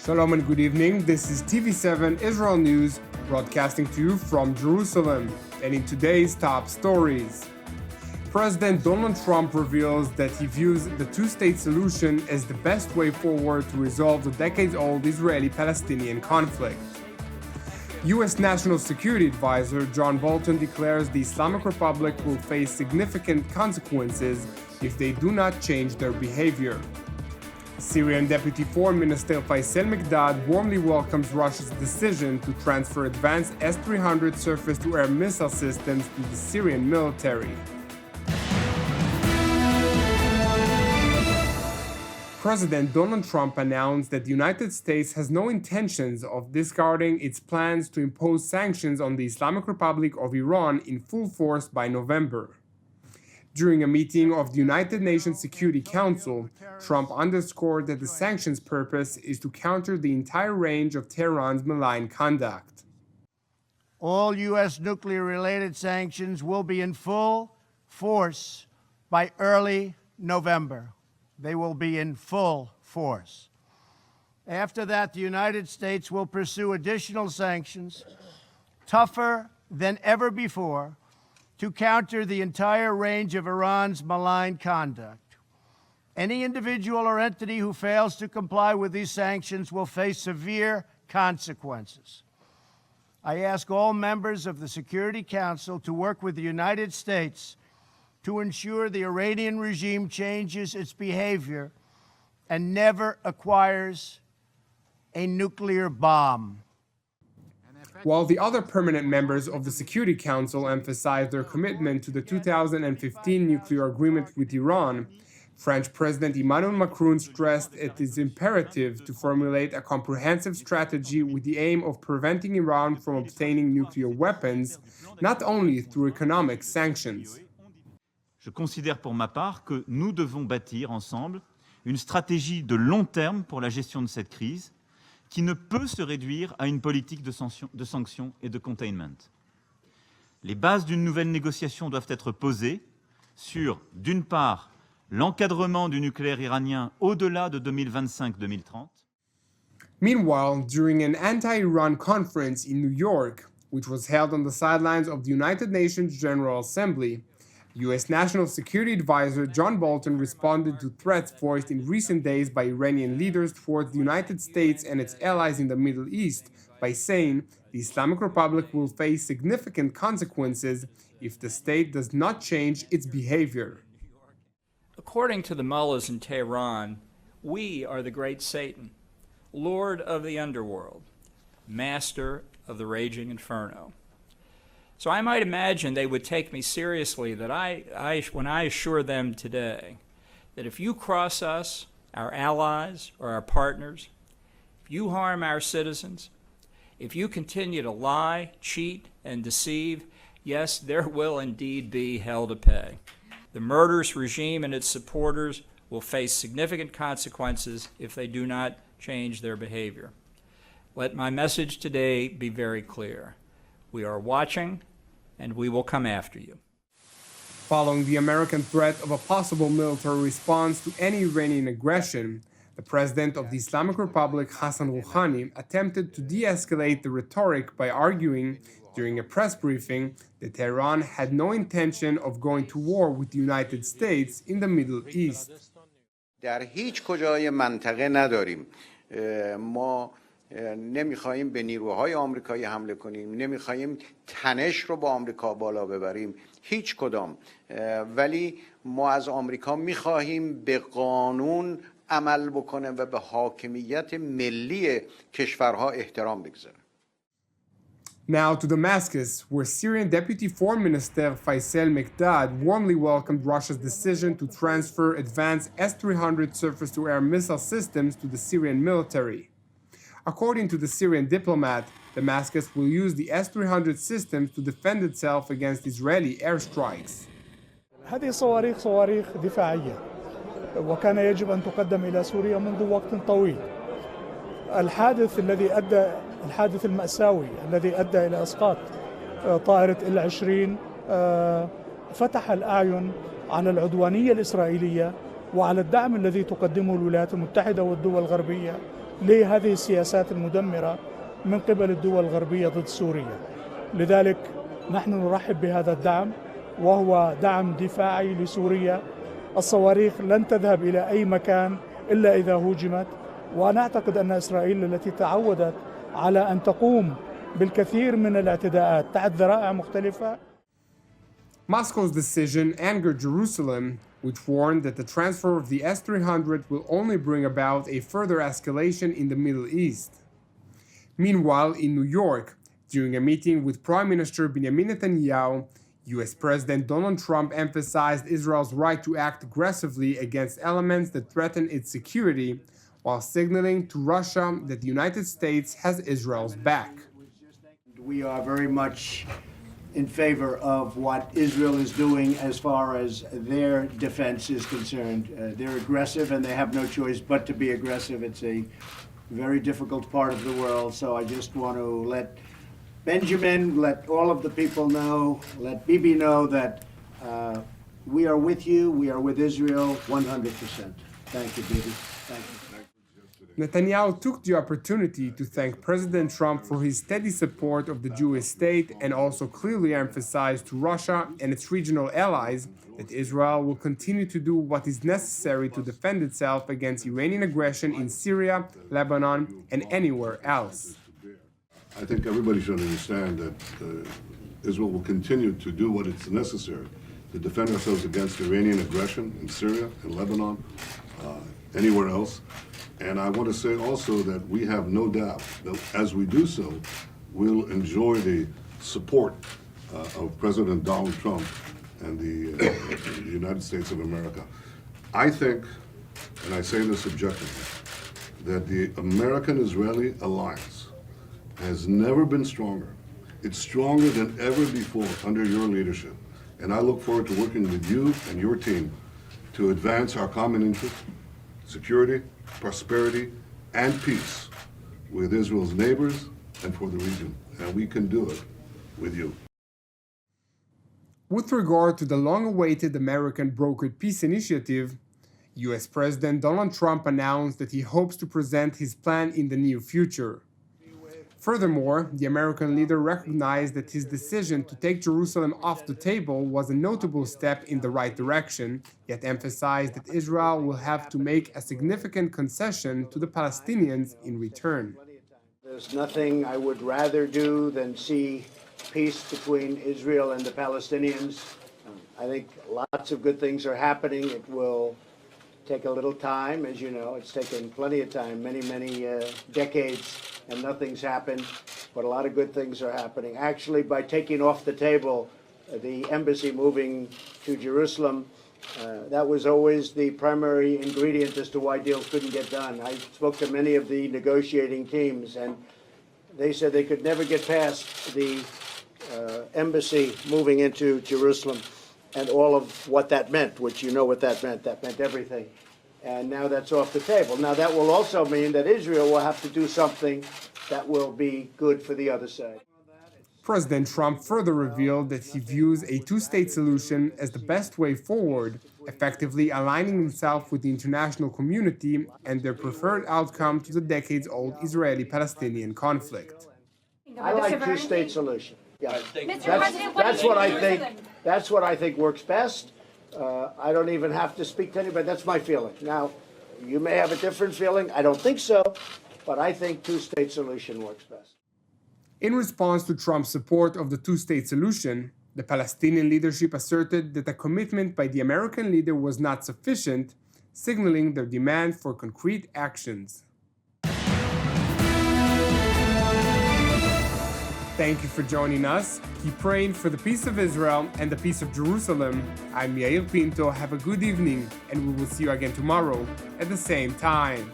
Shalom and good evening. This is TV7 Israel News, broadcasting to you from Jerusalem. And in today's top stories, President Donald Trump reveals that he views the two-state solution as the best way forward to resolve the decades-old Israeli-Palestinian conflict. U.S. National Security Adviser John Bolton declares the Islamic Republic will face significant consequences if they do not change their behavior. Syrian Deputy Foreign Minister Faisal Mekdad warmly welcomes Russia's decision to transfer advanced S-300 surface-to-air missile systems to the Syrian military. President Donald Trump announced that the United States has no intentions of discarding its plans to impose sanctions on the Islamic Republic of Iran in full force by November. During a meeting of the United Nations Security Council, Trump underscored that the sanctions' purpose is to counter the entire range of Tehran's malign conduct. All U.S. nuclear-related sanctions will be in full force by early November. They will be in full force. After that, the United States will pursue additional sanctions, tougher than ever before, to counter the entire range of Iran's malign conduct. Any individual or entity who fails to comply with these sanctions will face severe consequences. I ask all members of the Security Council to work with the United States to ensure the Iranian regime changes its behavior and never acquires a nuclear bomb. While the other permanent members of the Security Council emphasized their commitment to the 2015 nuclear agreement with Iran, French President Emmanuel Macron stressed it is imperative to formulate a comprehensive strategy with the aim of preventing Iran from obtaining nuclear weapons, not only through economic sanctions. Je considère pour ma part que nous devons bâtir ensemble une stratégie de long terme pour la gestion de cette crise qui ne peut se réduire à une politique de sanctions et de containment. Les bases d'une nouvelle négociation doivent être posées sur, d'une part, l'encadrement du nucléaire iranien au-delà de 2025-2030. Meanwhile, during an anti-Iran conference in New York, which was held on the sidelines of the United Nations General Assembly, U.S. National Security Adviser John Bolton responded to threats voiced in recent days by Iranian leaders towards the United States and its allies in the Middle East by saying the Islamic Republic will face significant consequences if the state does not change its behavior. According to the mullahs in Tehran, we are the great Satan, lord of the underworld, master of the raging inferno. So I might imagine they would take me seriously that when I assure them today that if you cross us, our allies or our partners, if you harm our citizens, if you continue to lie, cheat, and deceive, yes, there will indeed be hell to pay. The murderous regime and its supporters will face significant consequences if they do not change their behavior. Let my message today be very clear. We are watching, and we will come after you. Following the American threat of a possible military response to any Iranian aggression, the president of the Islamic Republic, Hassan Rouhani, attempted to de-escalate the rhetoric by arguing during a press briefing that Tehran had no intention of going to war with the United States in the Middle East. در هیچ کجای منطقه نداریم. ما نمیخواهیم به نیروهای آمریکایی حمله کنیم، نمیخواهیم تنش رو با آمریکا بالا ببریم، هیچ کدام. ولی ما از آمریکا میخواهیم به قانون عمل بکنه و به حاکمیت ملی کشورها احترام بگذاره. Now to Damascus, where Syrian Deputy Foreign Minister Faisal Mekdad warmly welcomed Russia's decision to transfer advanced S-300 surface-to-air missile systems to the Syrian military. According to the Syrian diplomat, Damascus will use the S-300 systems to defend itself against Israeli airstrikes. هذه صواريخ دفاعية وكان يجب أن تقدم إلى سوريا منذ وقت طويل. الحادث المأساوي الذي أدى إلى إسقاط طائرة ال-20 فتح الأعين على العدوانية الإسرائيلية وعلى الدعم الذي تقدمه الولايات المتحدة والدول الغربية لهذه السياسات المدمرة من قبل الدول الغربية ضد سوريا. لذلك نحن نرحب بهذا الدعم، وهو دعم دفاعي لسوريا. الصواريخ لن تذهب إلى أي مكان إلا إذا هوجمت، وأنا أعتقد أن إسرائيل التي تعودت على أن تقوم بالكثير من الاعتداءات تحت ذرائع مختلفة. Moscow's decision angered Jerusalem, which warned that the transfer of the S-300 will only bring about a further escalation in the Middle East. Meanwhile, in New York, during a meeting with Prime Minister Benjamin Netanyahu, US President Donald Trump emphasized Israel's right to act aggressively against elements that threaten its security, while signaling to Russia that the United States has Israel's back. We are very much in favor of what Israel is doing as far as their defense is concerned. They're aggressive and they have no choice but to be aggressive. It's a very difficult part of the world, so I just want to let Benjamin, let all of the people know, let Bibi know that we are with you, we are with Israel 100%. Thank you, Bibi. Thank you. Netanyahu took the opportunity to thank President Trump for his steady support of the Jewish state and also clearly emphasized to Russia and its regional allies that Israel will continue to do what is necessary to defend itself against Iranian aggression in Syria, Lebanon, and anywhere else. I think everybody should understand that Israel will continue to do what is necessary to defend ourselves against Iranian aggression in Syria, in Lebanon, anywhere else. And I want to say also that we have no doubt that as we do so, we'll enjoy the support of President Donald Trump and the United States of America. I think, and I say this objectively, that the American-Israeli alliance has never been stronger. It's stronger than ever before under your leadership. And I look forward to working with you and your team to advance our common interests, security, prosperity, and peace with Israel's neighbors and for the region. And we can do it with you. With regard to the long-awaited American brokered peace initiative, US President Donald Trump announced that he hopes to present his plan in the near future. Furthermore, the American leader recognized that his decision to take Jerusalem off the table was a notable step in the right direction, yet emphasized that Israel will have to make a significant concession to the Palestinians in return. There's nothing I would rather do than see peace between Israel and the Palestinians. I think lots of good things are happening. It will take a little time, as you know. It's taken plenty of time, many decades, and nothing's happened, but a lot of good things are happening. Actually, by taking off the table the embassy moving to Jerusalem, that was always the primary ingredient as to why deals couldn't get done. I spoke to many of the negotiating teams, and they said they could never get past the embassy moving into Jerusalem and all of what that meant, which you know what that meant. That meant everything. And now that's off the table. Now that will also mean that Israel will have to do something that will be good for the other side. President Trump further revealed that he views a two-state solution as the best way forward, effectively aligning himself with the international community and their preferred outcome to the decades-old Israeli-Palestinian conflict. I like two-state solution. Yeah, That's what I think. That's what I think works best. I don't even have to speak to anybody. That's my feeling. Now, you may have a different feeling. I don't think so, but I think two-state solution works best. In response to Trump's support of the two-state solution, the Palestinian leadership asserted that a commitment by the American leader was not sufficient, signaling their demand for concrete actions. Thank you for joining us. Keep praying for the peace of Israel and the peace of Jerusalem. I'm Yair Pinto. Have a good evening, and we will see you again tomorrow at the same time.